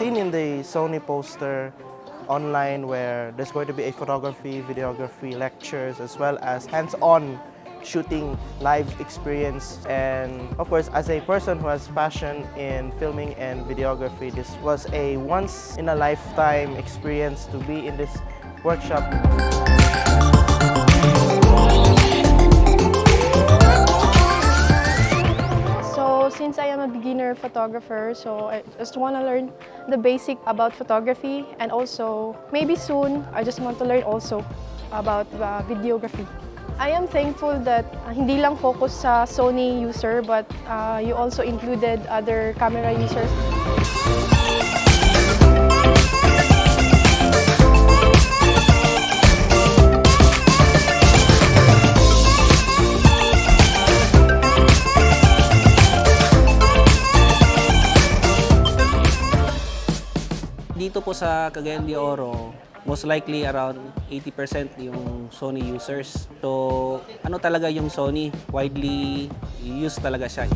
seen in the Sony poster online where there's going to be a photography, videography, lectures, as well as hands-on shooting live experience. And of course, as a person who has passion in filming and videography, this was a once-in-a-lifetime experience to be in this workshop. Since I am a beginner photographer, so I just want to learn the basic about photography, and also maybe soon I just want to learn also about videography. I am thankful that hindi lang focus sa Sony user, but you also included other camera users. Dito po sa Cagayan de Oro, most likely around 80% yung Sony users. So, ano talaga yung Sony? Widely used talaga siya.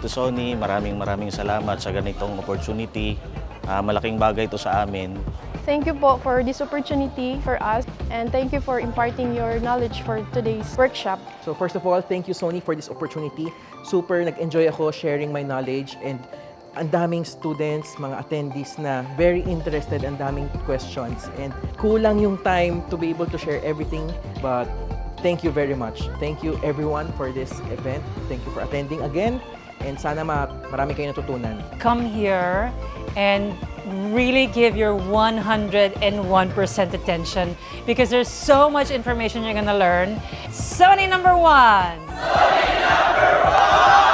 To Sony, maraming salamat sa ganitong opportunity. Malaking bagay ito sa amin. Thank you po for this opportunity for us, and thank you for imparting your knowledge for today's workshop. So first of all, thank you Sony for this opportunity. Super nag-enjoy ako sharing my knowledge, and ang daming students, mga attendees na very interested, ang daming questions, and kulang yung time to be able to share everything, but thank you very much. Thank you everyone for this event. Thank you for attending again, and sana marami kayong natutunan. Come here and really give your 101% attention, because there's so much information you're gonna learn. Sony #1! Sony #1!